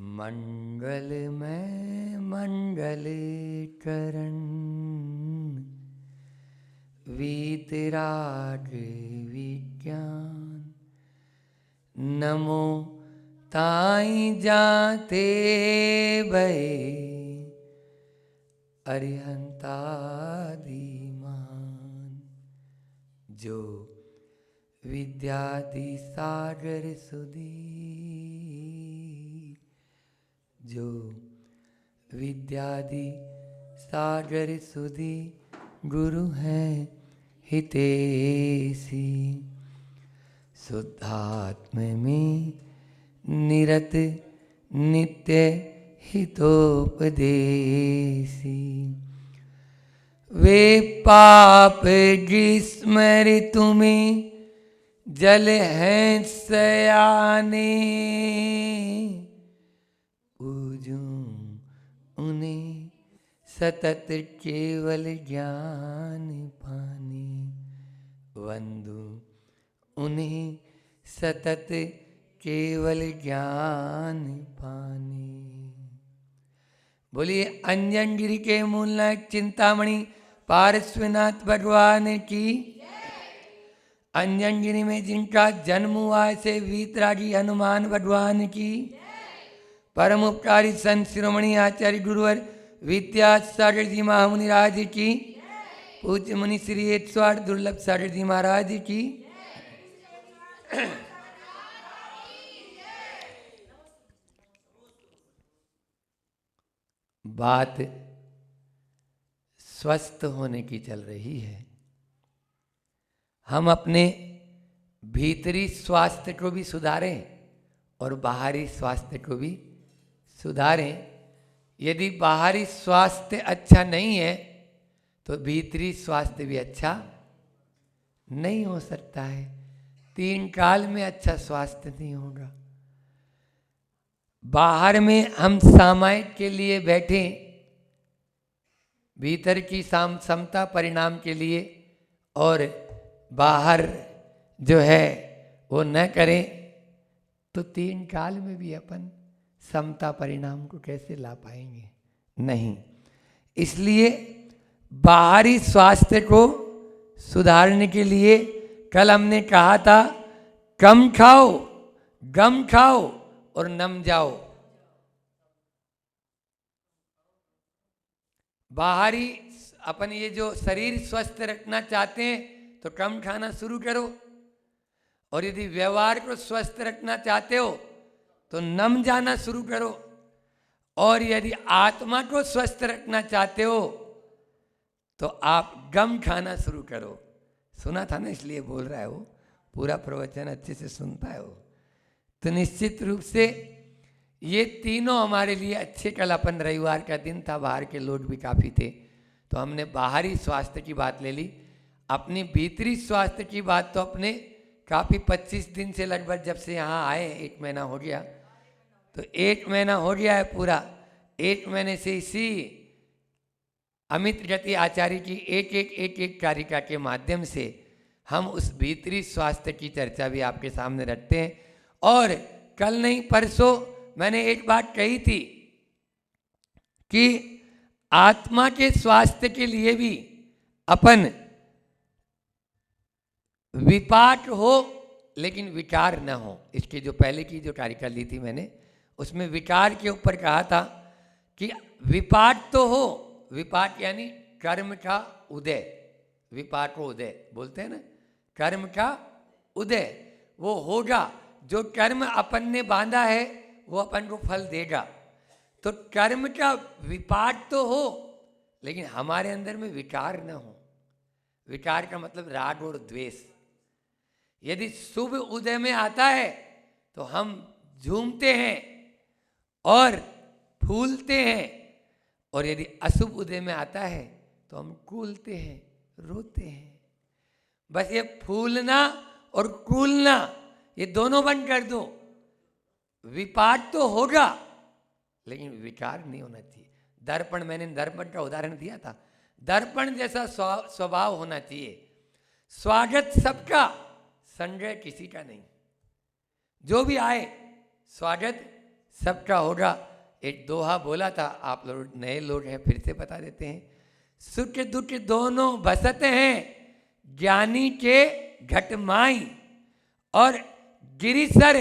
मंगलमय मंगल करण वीतराग विज्ञान नमो ताई जाते भय अरिहंतादिमान जो विद्यादि सागर सुधी जो विद्यादि सागर सुधी गुरु है हितेशी शुद्धात्म में निरत नित्य हितोपदेशी वे पाप जिस्मर तुम्हें जल हैं सयाने पूजूं उन्हें सतत केवल ज्ञान पाने वंदू उन्हें सतत केवल ज्ञान पाने। बोलिए अंजन गिरी के मूलनायक चिंतामणि पार्श्वनाथ भगवान की। अंजन गिरी में जिनका जन्म हुआ ऐसे वीतरागी हनुमान भगवान की। परम उपकारी संत शिरोमणि आचार्य गुरुवर विद्यासागर जी महामुनिराज की। पूज्य मुनि श्री 108 दुर्लभ सागर जी महाराज की। बात स्वस्थ होने की चल रही है। हम अपने भीतरी स्वास्थ्य को भी सुधारें और बाहरी स्वास्थ्य को भी सुधारें। यदि बाहरी स्वास्थ्य अच्छा नहीं है तो भीतरी स्वास्थ्य भी अच्छा नहीं हो सकता है। 3 काल में अच्छा स्वास्थ्य नहीं होगा। बाहर में हम सामायिक के लिए बैठे, भीतर की समता परिणाम के लिए, और बाहर जो है वो न करें तो 3 काल में भी अपन समता परिणाम को कैसे ला पाएंगे? नहीं। इसलिए बाहरी स्वास्थ्य को सुधारने के लिए कल हमने कहा था कम खाओ, गम खाओ और नम जाओ। बाहरी अपन ये जो शरीर स्वस्थ रखना चाहते हैं तो कम खाना शुरू करो, और यदि व्यवहार को स्वस्थ रखना चाहते हो तो नम जाना शुरू करो, और यदि आत्मा को स्वस्थ रखना चाहते हो तो आप गम खाना शुरू करो। सुना था ना, इसलिए बोल रहा है वो। पूरा प्रवचन अच्छे से सुनता है वो। तो निश्चित रूप से ये तीनों हमारे लिए अच्छे। कल अपन रविवार का दिन था, बाहर के लोग भी काफ़ी थे, तो हमने बाहरी स्वास्थ्य की बात ले ली। अपनी भीतरी स्वास्थ्य की बात तो अपने काफ़ी 25 दिन से लगभग, जब से यहाँ आए 1 महीना हो गया, तो 1 महीना हो गया है पूरा। 1 महीने से इसी अमित गति आचार्य की एक कारिका के माध्यम से हम उस भीतरी स्वास्थ्य की चर्चा भी आपके सामने रखते हैं। और कल नहीं परसों मैंने एक बात कही थी कि आत्मा के स्वास्थ्य के लिए भी अपन विपाक हो लेकिन विकार न हो। इसके जो पहले की जो कारिका ली थी मैंने, उसमें विकार के ऊपर कहा था कि विपाक तो हो, विपाक यानी कर्म का उदय, विपाक को उदय बोलते हैं ना, कर्म का उदय वो होगा। जो कर्म अपन ने बांधा है वो अपन को फल देगा। तो कर्म का विपाक तो हो लेकिन हमारे अंदर में विकार न हो। विकार का मतलब राग और द्वेष। यदि शुभ उदय में आता है तो हम झूमते हैं और फूलते हैं, और यदि अशुभ उदय में आता है तो हम कूलते हैं, रोते हैं। बस ये फूलना और कूलना ये दोनों बंद कर दो। विपाक तो होगा लेकिन विकार नहीं होना चाहिए। दर्पण, मैंने दर्पण का उदाहरण दिया था। दर्पण जैसा स्वभाव होना चाहिए। स्वागत सबका, संजय किसी का नहीं। जो भी आए स्वागत सबका होगा। एक दोहा बोला था, आप लोग नए लोग हैं फिर से बता देते हैं। सुख दुख दोनों बसते हैं, ज्ञानी के घट माई, और गिरिसर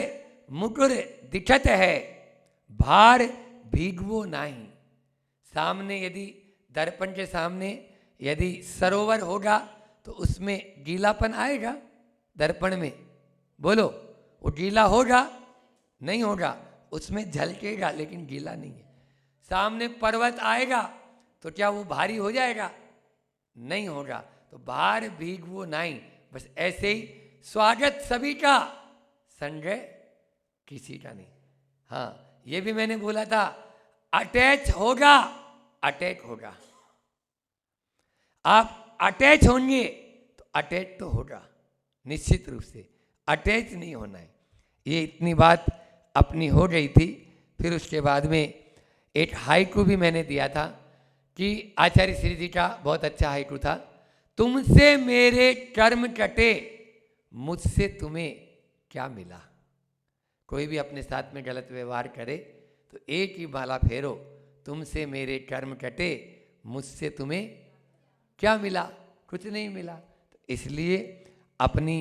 मुकुर दिखत है, भार भीगवो नाही। सामने यदि दर्पण के सामने यदि सरोवर होगा तो उसमें गीलापन आएगा? दर्पण में बोलो, वो गीला होगा? नहीं होगा, उसमें झलकेगा लेकिन गीला नहीं है। सामने पर्वत आएगा तो क्या वो भारी हो जाएगा? नहीं होगा। तो भार भीगवो नाही। बस ऐसे ही स्वागत सभी का, संजय किसी का नहीं। हाँ, ये भी मैंने बोला था, अटैच होगा, अटैक होगा। आप अटैच होंगे तो अटैच तो होगा निश्चित रूप से, अटैच नहीं होना है। ये इतनी बात अपनी हो गई थी। फिर उसके बाद में एक हाइकू भी मैंने दिया था कि आचार्य श्री जी का बहुत अच्छा हाइकू था। तुमसे मेरे कर्म कटे, मुझसे तुम्हें क्या मिला। कोई भी अपने साथ में गलत व्यवहार करे तो एक ही माला फेरो, तुमसे मेरे कर्म कटे, मुझसे तुम्हें क्या मिला? कुछ नहीं मिला। तो इसलिए अपनी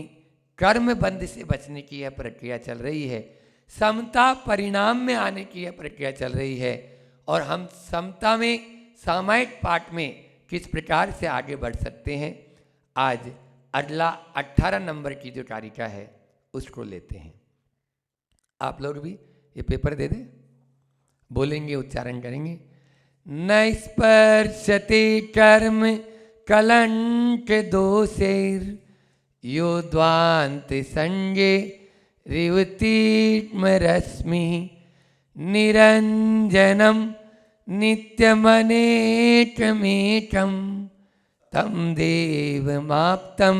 कर्म बंध से बचने की यह प्रक्रिया चल रही है। समता परिणाम में आने की यह प्रक्रिया चल रही है। और हम समता में, सामायिक पाठ में किस प्रकार से आगे बढ़ सकते हैं, आज अगला 18 नंबर की जो कारिका है उसको लेते हैं। आप लोग भी ये पेपर दे दें, बोलेंगे, उच्चारण करेंगे। न स्पर्शते कर्म कलंक दोषैर, यो द्वांत संगे रेवतीत्म रश्मि, निरंजनम नित्यमनेकमेकम, तम देवमाप्तम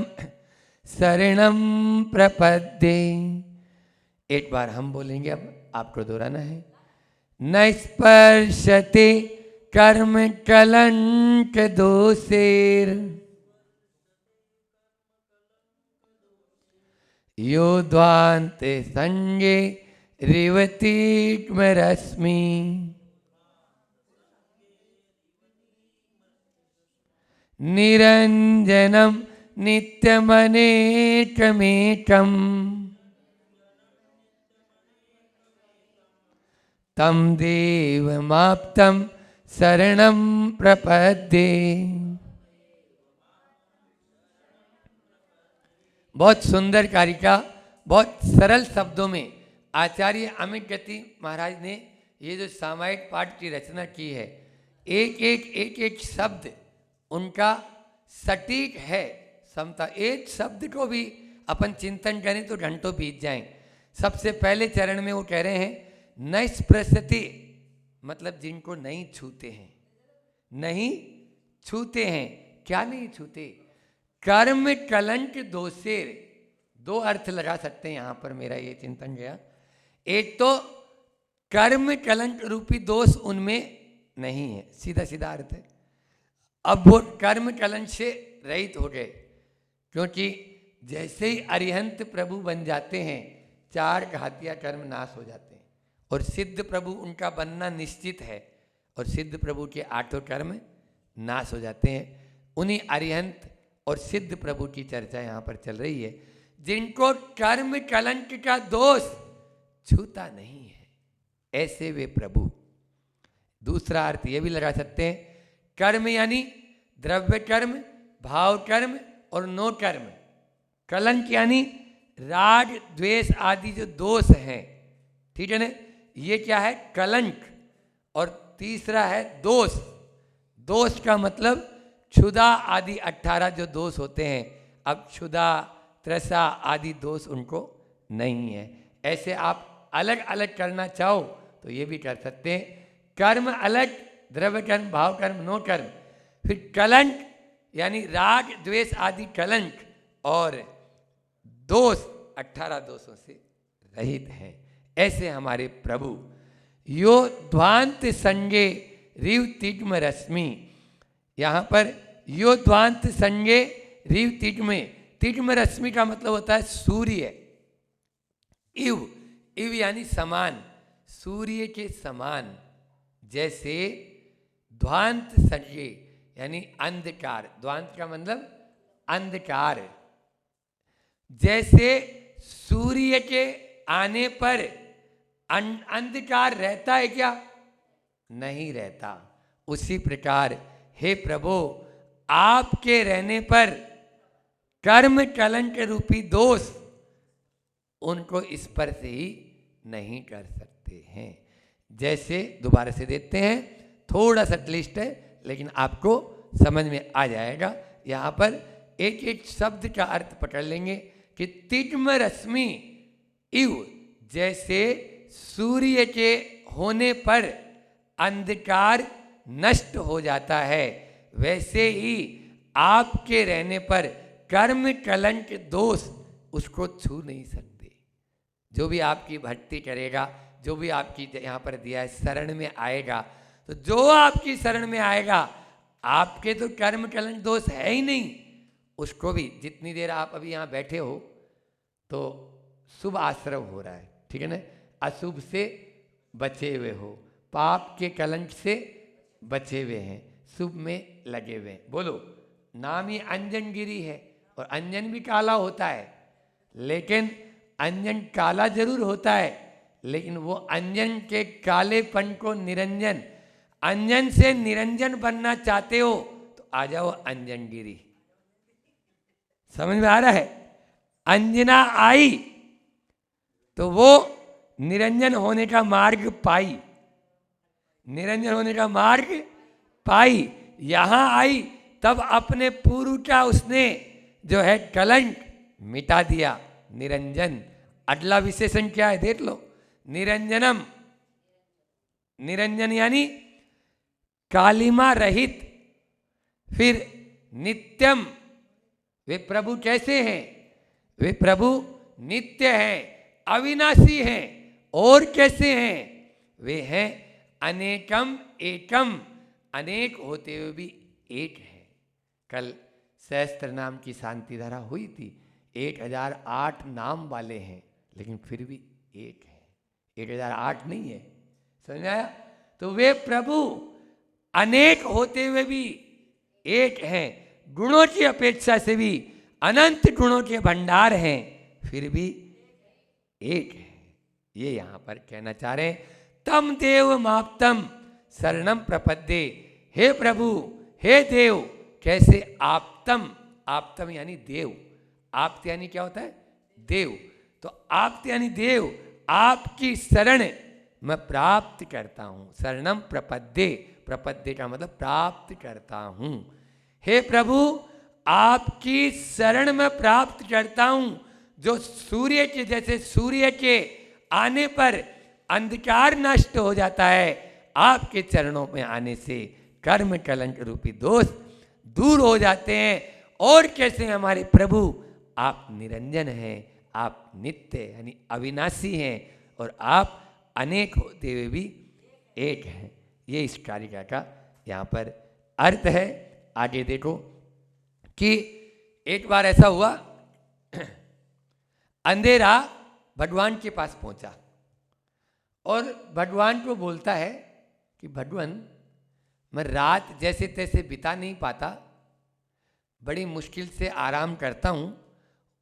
शरणम प्रपद्ये। एक बार हम बोलेंगे, अब आपको दोहराना है। न स्पर्शते कर्म कलंक दोषैर, यो द्वान्ते संगे रेवतीत्म रश्मि, निरंजनम नित्यमनेकमेकम, तम देवमाप्तम शरणम प्रपद्ये। बहुत सुंदर कारिका, बहुत सरल शब्दों में आचार्य अमित गति महाराज ने ये जो सामायिक पाठ की रचना की है, एक शब्द उनका सटीक है। समता, एक शब्द को भी अपन चिंतन करें तो घंटों बीत जाएं। सबसे पहले चरण में वो कह रहे हैं न स्पृशति, मतलब जिनको नहीं छूते हैं, नहीं छूते हैं। क्या नहीं छूते? कर्म कलंक दोषैर। दो अर्थ लगा सकते हैं यहाँ पर, मेरा ये चिंतन गया। एक तो कर्म कलंक रूपी दोष उनमें नहीं है, सीधा सीधा अर्थ है। अब वो कर्म कलंक से रहित हो गए, क्योंकि जैसे ही अरिहंत प्रभु बन जाते हैं, चार घातिया कर्म नाश हो जाते हैं और सिद्ध प्रभु उनका बनना निश्चित है, और सिद्ध प्रभु के 8 कर्म नाश हो जाते हैं। उन्हीं अरिहंत और सिद्ध प्रभु की चर्चा यहाँ पर चल रही है, जिनको कर्म कलंक का दोष छूता नहीं है, ऐसे वे प्रभु। दूसरा अर्थ ये भी लगा सकते हैं, कर्म यानी द्रव्य कर्म, भाव कर्म और नो कर्म। कलंक यानी राग द्वेष आदि जो दोष हैं, ठीक है ना, ये क्या है? कलंक। और तीसरा है दोष। दोष का मतलब क्षुधा आदि 18 जो दोष होते हैं। अब क्षुधा, त्रसा आदि दोष उनको नहीं है। ऐसे आप अलग अलग करना चाहो तो ये भी कर सकते हैं। कर्म अलग, द्रव्य कर्म, भाव कर्म, नो कर्म। फिर कलंक यानी राग द्वेष आदि कलंक, और दोष 18 दोषों से रहित है, ऐसे हमारे प्रभु। यो ध्वांत संगे रिव तिग्म रश्मि। यहाँ पर यो ध्वांत संगे रिव तिग्म, तिग्म रश्मि का मतलब होता है सूर्य। इव, इव यानी समान। सूर्य के समान, जैसे ध्वांत सरिये यानी अंधकार, ध्वांत का मतलब अंधकार, जैसे सूर्य के आने पर अंधकार रहता है क्या? नहीं रहता। उसी प्रकार हे प्रभु, आपके रहने पर कर्म कलंक रूपी दोष उनको स्पर्श ही नहीं कर सकते हैं। जैसे दोबारा से देते हैं, थोड़ा सा क्लिष्ट है लेकिन आपको समझ में आ जाएगा। यहाँ पर एक एक शब्द का अर्थ पकड़ लेंगे कि तिग्म रश्मि इव, जैसे सूर्य के होने पर अंधकार नष्ट हो जाता है, वैसे ही आपके रहने पर कर्म कलंक दोष उसको छू नहीं सकते। जो भी आपकी भक्ति करेगा, जो भी आपकी यहाँ पर दिया है शरण में आएगा, तो जो आपकी शरण में आएगा, आपके तो कर्म कलंक दोष है ही नहीं, उसको भी, जितनी देर आप अभी यहाँ बैठे हो तो शुभ आश्रव हो रहा है, ठीक है ना, अशुभ से बचे हुए हो, पाप के कलंक से बचे हुए हैं, शुभ में लगे हुए हैं। बोलो, नाम ही अंजन गिरी है और अंजन भी काला होता है, लेकिन अंजन काला जरूर होता है, लेकिन वो अंजन के कालेपन को निरंजन, अंजन से निरंजन बनना चाहते हो तो आ जाओ अंजन गिरी। समझ में आ रहा है? अंजना आई तो वो निरंजन होने का मार्ग पाई, निरंजन होने का मार्ग पाई। यहां आई तब अपने पूर्व का उसने जो है कलंक मिटा दिया, निरंजन। अगला विशेषण क्या है देख लो, निरंजनम, निरंजन यानी कालिमा रहित। फिर नित्यम, वे प्रभु कैसे हैं? वे प्रभु नित्य हैं, अविनाशी हैं। और कैसे हैं? वे हैं अनेकम एकम, अनेक होते हुए भी एक है। कल सहस्त्र नाम की शांति धारा हुई थी, 1008 नाम वाले हैं लेकिन फिर भी एक है, 1008 नहीं है। समझ आया? तो वे प्रभु अनेक होते हुए भी एक हैं, गुणों की अपेक्षा से भी अनंत गुणों के भंडार हैं, फिर भी एक है। ये यहां पर कहना चाह रहे हैं, तम देव माप्तम शरणम प्रपद्ये। हे प्रभु, हे देव, कैसे आप्तम, आप्तम यानी देव, आप्त यानी क्या होता है? देव। तो आप्त यानी देव, आपकी शरण मैं प्राप्त करता हूं। शरणम प्रपद्ये, प्रपद्ये का मतलब प्राप्त करता हूं। हे प्रभु, आपकी शरण में प्राप्त करता हूं, जो सूर्य के जैसे सूर्य के आने पर अंधकार नष्ट हो जाता है, आपके चरणों में आने से कर्म कलंक रूपी दोष दूर हो जाते हैं। और कैसे हमारे प्रभु, आप निरंजन हैं, आप नित्य यानी अविनाशी हैं, और आप अनेक होते हुए भी एक हैं। ये इस कारिका का यहाँ पर अर्थ है। आगे देखो कि एक बार ऐसा हुआ, अंधेरा भगवान के पास पहुंचा और भगवान को बोलता है कि भगवान, मैं रात जैसे तैसे बिता नहीं पाता, बड़ी मुश्किल से आराम करता हूं,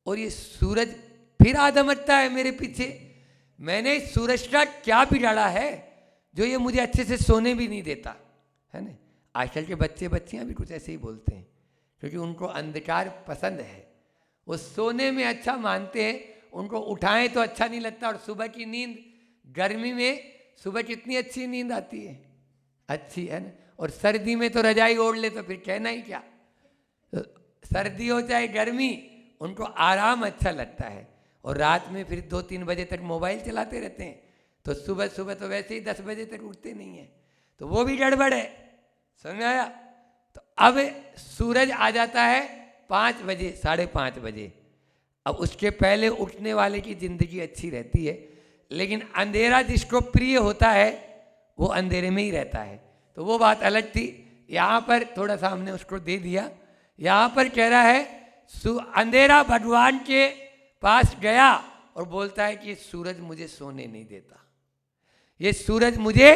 और ये सूरज फिर आ धमकता है मेरे पीछे। मैंने सूरज का क्या बिगाड़ा है जो ये मुझे अच्छे से सोने भी नहीं देता, है ना? आजकल के बच्चे बच्चियां भी कुछ ऐसे ही बोलते हैं, क्योंकि उनको अंधकार पसंद है, वो सोने में अच्छा मानते हैं, उनको उठाएं तो अच्छा नहीं लगता। और सुबह की नींद, गर्मी में सुबह कितनी अच्छी नींद आती है, अच्छी है ना? और सर्दी में तो रजाई ओढ़ ले तो फिर कहना ही क्या। तो सर्दी हो चाहे गर्मी, उनको आराम अच्छा लगता है। और रात में फिर 2-3 बजे तक मोबाइल चलाते रहते हैं, तो सुबह सुबह तो वैसे ही 10 बजे तक उठते नहीं हैं, तो वो भी गड़बड़ है। समझ आया? तो अब सूरज आ जाता है 5 बजे, 5:30 बजे। अब उसके पहले उठने वाले की जिंदगी अच्छी रहती है, लेकिन अंधेरा जिसको प्रिय होता है वो अंधेरे में ही रहता है। तो वो बात अलग थी। यहाँ पर थोड़ा सा हमने उसको दे दिया। यहाँ पर कह रहा है, अंधेरा भगवान के पास गया और बोलता है कि सूरज मुझे सोने नहीं देता। ये सूरज मुझे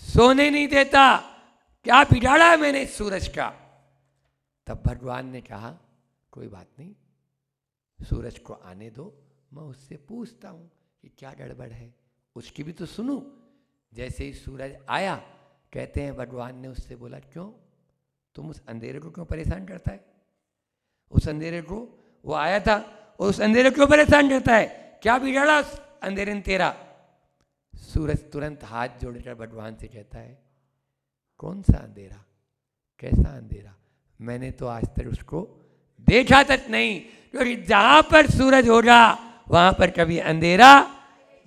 सोने नहीं देता, क्या बिगाड़ा है मैंने इस सूरज का। तब भगवान ने कहा कोई बात नहीं, सूरज को आने दो, मैं उससे पूछता हूं कि क्या गड़बड़ है, उसकी भी तो सुनूं। जैसे ही सूरज आया, कहते हैं भगवान ने उससे बोला क्यों तुम उस अंधेरे को क्यों परेशान करता है, उस अंधेरे को, वो आया था और उस अंधेरे को क्यों परेशान करता है, क्या बिगाड़ा उस अंधेरे ने तेरा। सूरज तुरंत हाथ जोड़कर भगवान से कहता है कौन सा अंधेरा, कैसा अंधेरा, मैंने तो आज तक उसको देखा तक नहीं, क्योंकि जहां पर सूरज होगा वहां पर कभी अंधेरा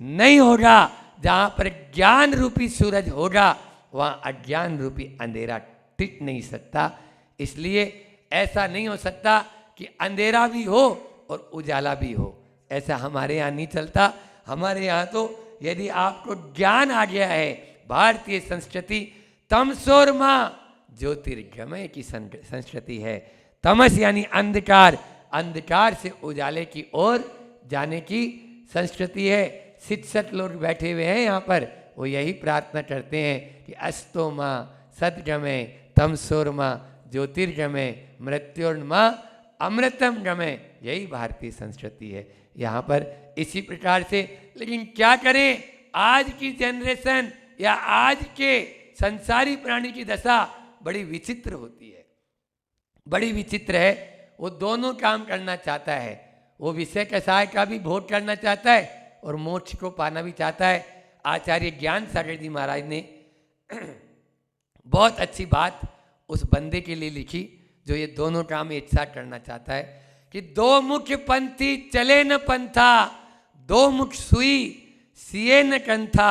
नहीं होगा, जहां पर ज्ञान रूपी सूरज होगा वहां अज्ञान रूपी अंधेरा टिक नहीं सकता। इसलिए ऐसा नहीं हो सकता कि अंधेरा भी हो और उजाला भी हो, ऐसा हमारे यहाँ नहीं चलता। हमारे यहाँ तो यदि आपको ज्ञान आ गया है, भारतीय संस्कृति तमसोर्मा ज्योतिर्गमय की संस्कृति है। तमस यानी अंधकार, अंधकार से उजाले की ओर जाने की संस्कृति है। शिक्षक लोग बैठे हुए हैं यहाँ पर, वो यही प्रार्थना करते हैं कि अस्तोमा सद्गमय तमसोर्मा ज्योतिर्गमय मृत्योर्मा अमृतम गमय, यही भारतीय संस्कृति है यहाँ पर इसी प्रकार से। लेकिन क्या करें, आज की जनरेशन या आज के संसारी प्राणी की दशा बड़ी विचित्र होती है, बड़ी विचित्र है। वो दोनों काम करना चाहता है, वो विषय कसाय का भी भोग करना चाहता है और मोक्ष को पाना भी चाहता है। आचार्य ज्ञान सागर जी महाराज ने बहुत अच्छी बात उस बंदे के लिए लिखी जो ये दोनों काम एक साथ करना चाहता है कि दो मुख पंथी चले न पंथा, दो मुख सुई सिए न कंथा,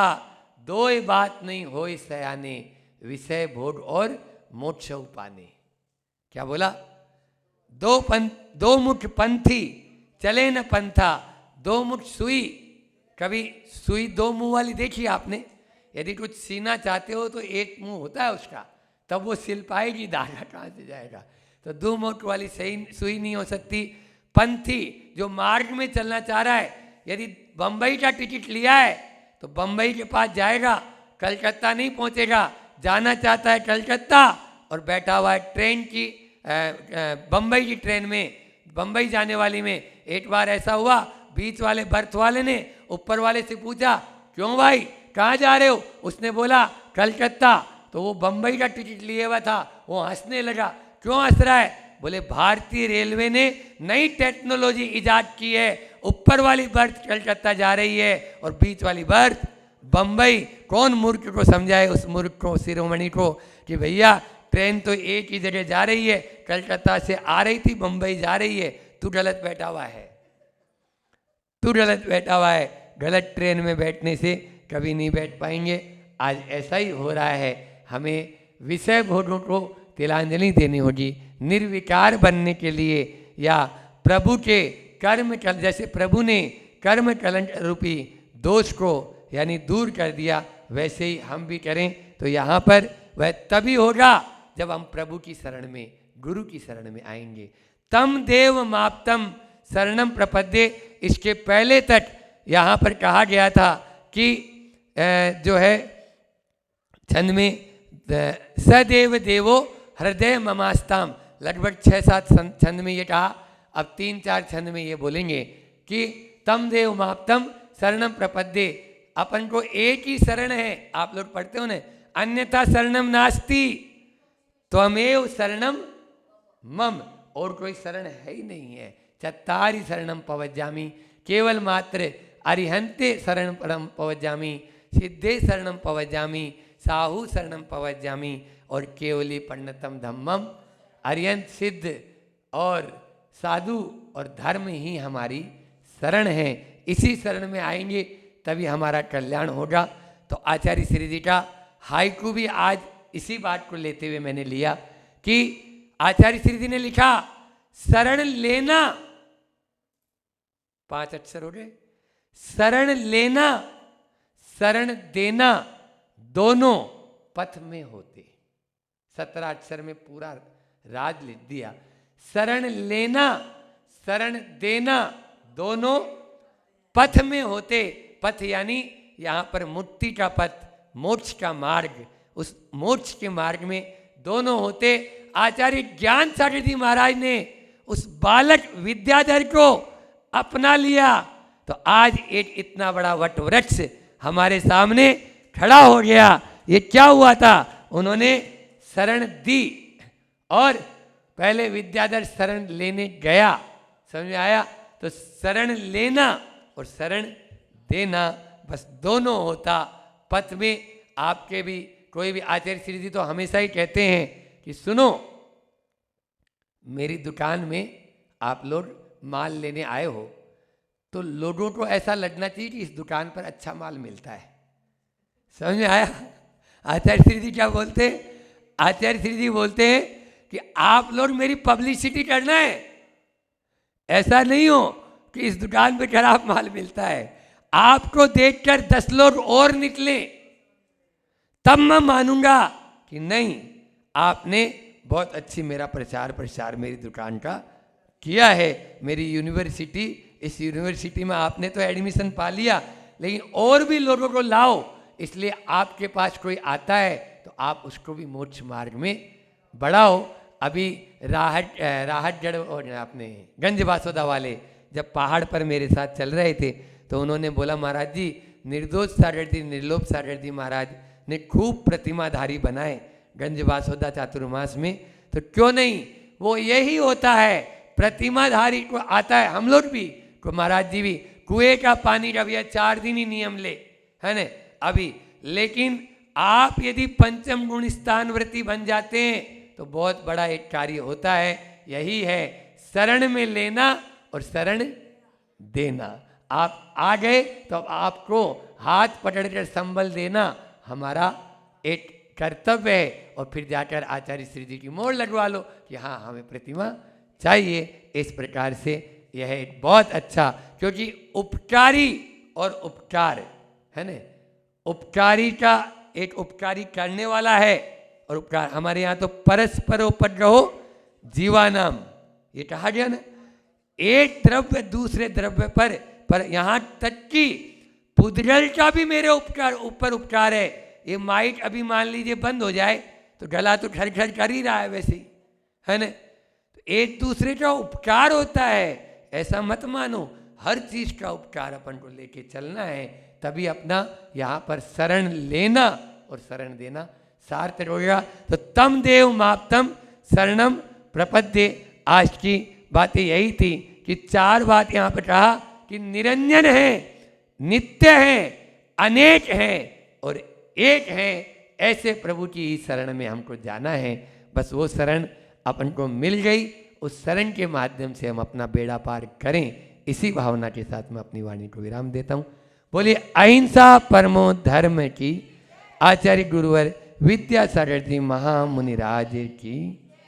दो बात नहीं होई सयाने, विषय भोग और मोक्ष उपाने। क्या बोला, दो मुख पंथी चले न पंथा, दो मुख सुई, कभी सुई दो मुंह वाली देखी आपने, यदि कुछ सीना चाहते हो तो एक मुंह होता है उसका, तब वो सिल पाएगी, धागा कहाँ से जाएगा। तो दो मुख वाली सही सुई नहीं हो सकती। पंथी जो मार्ग में चलना चाह रहा है, यदि बंबई का टिकट लिया है तो बंबई के पास जाएगा, कलकत्ता नहीं पहुंचेगा। जाना चाहता है कलकत्ता और बैठा हुआ है ट्रेन की बंबई की ट्रेन में, बंबई जाने वाली में। एक बार ऐसा हुआ, बीच वाले बर्थ वाले ने ऊपर वाले से पूछा क्यों भाई कहाँ जा रहे हो, उसने बोला कलकत्ता। तो वो बंबई का टिकट लिए हुआ था, वो हंसने लगा। क्यों हंस रहा है, बोले भारतीय रेलवे ने नई टेक्नोलॉजी इजाद की है, ऊपर वाली बर्थ कलकत्ता जा रही है और बीच वाली बर्थ बंबई। कौन मूर्ख को समझाए, उस मूर्ख को, शिरोमणि को, कि भैया ट्रेन तो एक ही जगह जा रही है, कलकत्ता से आ रही थी बंबई जा रही है, तू गलत बैठा हुआ है, तू गलत बैठा हुआ है। गलत ट्रेन में बैठने से कभी नहीं बैठ पाएंगे। आज ऐसा ही हो रहा है, हमें विषय भोगों को तिलांजलि देनी होगी। निर्विकार बनने के लिए या प्रभु के कर्म कल, जैसे प्रभु ने कर्म कलंक रूपी दोष को यानी दूर कर दिया, वैसे ही हम भी करें तो यहाँ पर वह तभी होगा जब हम प्रभु की शरण में, गुरु की शरण में आएंगे। तम देव माप्तम शरणम प्रपद्ये, इसके पहले तक यहाँ पर कहा गया था कि जो है छंद में सदेव देवो हृदय ममास्ताम, लगभग 6-7 छंद में ये कहा। अब 3-4 छंद में ये बोलेंगे कि तम देव माप्तम शरणम प्रपद्ये, अपन को एक ही शरण है, आप लोग पढ़ते हो ना, अन्यथा शरणम नास्ति त्वमेव शरणम मम, और कोई शरण है ही नहीं है। चत्तारि शरणम पवज्जामि, केवल मात्र अरिहंते शरण परम पवज्जामि, सिद्धे शरणम पवज्जामि, साहू शरणम पवज्जामि, और केवली पंडितम धम्मम। अरिहंत सिद्ध और साधु और धर्म ही हमारी शरण है, इसी शरण में आएंगे तभी हमारा कल्याण होगा। तो आचार्य श्री जी का हाइकू भी आज इसी बात को लेते हुए मैंने लिया कि आचार्य श्री जी ने लिखा शरण लेना, 5 अक्षर हो गए, शरण लेना शरण देना दोनों पथ में होते, 17 अक्षर में पूरा राज लिख दिया। शरण लेना शरण देना दोनों पथ में होते, पथ यानी यहाँ पर मुक्ति का पथ, मोक्ष का मार्ग, उस मोक्ष के मार्ग में दोनों होते। आचार्य ज्ञान सागर जी महाराज ने उस बालक विद्याधर को अपना लिया, तो आज एक इतना बड़ा वट वृक्ष हमारे सामने खड़ा हो गया। ये क्या हुआ था? उन्होंने शरण दी और पहले विद्याधर शरण लेने गया, समझ में आया? तो शरण लेना और शरण देना, बस दोनों होता पथ में। आपके भी कोई भी आचार्य श्री जी तो हमेशा ही कहते हैं कि सुनो, मेरी दुकान में आप लोग माल लेने आए हो, तो लोगों को ऐसा लगना चाहिए कि इस दुकान पर अच्छा माल मिलता है। समझ में आया? आचार्य श्री जी क्या बोलते हैं? आचार्य श्री जी बोलते हैं कि आप लोग मेरी पब्लिसिटी करना है, ऐसा नहीं हो कि इस दुकान पे खराब माल मिलता है। आपको देखकर 10 लोग और निकले, तब मैं मानूंगा कि नहीं, आपने बहुत अच्छी मेरा प्रचार प्रसार मेरी दुकान का किया है। मेरी यूनिवर्सिटी, इस यूनिवर्सिटी में आपने तो एडमिशन पा लिया, लेकिन और भी लोगों को लाओ, इसलिए आपके पास कोई आता है तो आप उसको भी मोक्ष मार्ग में बढ़ाओ। अभी राहतगढ़ और अपने गंज बासोदा वाले जब पहाड़ पर मेरे साथ चल रहे थे, तो उन्होंने बोला, महाराज जी, निर्दोष सागर जी, निर्लोभ सागर जी महाराज ने खूब प्रतिमाधारी बनाए गंज बासोदा चातुर्मास में, तो क्यों नहीं, वो यही होता है, प्रतिमाधारी को आता है। हम लोग भी को महाराज जी भी कुएं का पानी का भैया 4 दिन ही नियम ले, है ना अभी, लेकिन आप यदि पंचम गुण स्थान व्रती बन जाते हैं तो बहुत बड़ा एक कार्य होता है। यही है शरण में लेना और शरण देना। आप आ गए तो अब आपको हाथ पकड़कर संबल देना हमारा एक कर्तव्य है, और फिर जाकर आचार्य श्री जी की मोहर लगवा लो कि हाँ, हमें प्रतिमा चाहिए। इस प्रकार से यह एक बहुत अच्छा, क्योंकि उपकारी और उपकार है ना, उपकारी का एक उपकारी करने वाला है, और उपकार हमारे यहाँ तो परस्परोपद्रवो जीवानाम, ये कहा गया ना, एक द्रव्य दूसरे द्रव्य पर यहाँ तक कि पुद्गल का भी मेरे उपकार ऊपर उपकार है। ये माइक अभी मान लीजिए बंद हो जाए तो गला तो घर घर कर ही रहा है वैसे ही, है ना, तो एक दूसरे का उपकार होता है, ऐसा मत मानो। हर चीज का उपकार अपन को लेके चलना है, तभी अपना यहाँ पर शरण लेना और शरण देना सार्थक होगा। तो तम देव माप्तम शरणम प्रपद्ये। आज की बातें यही थी कि 4 बात यहाँ पर कहा कि निरंजन है, नित्य है, अनेक है और एक है। ऐसे प्रभु की ही शरण में हमको जाना है। बस वो शरण अपन को मिल गई, उस शरण के माध्यम से हम अपना बेड़ा पार करें। इसी भावना के साथ मैं अपनी वाणी को विराम देता हूँ। बोलिए अहिंसा परमो धर्म की। आचार्य गुरुवर विद्यासागर जी महामुनिराज की।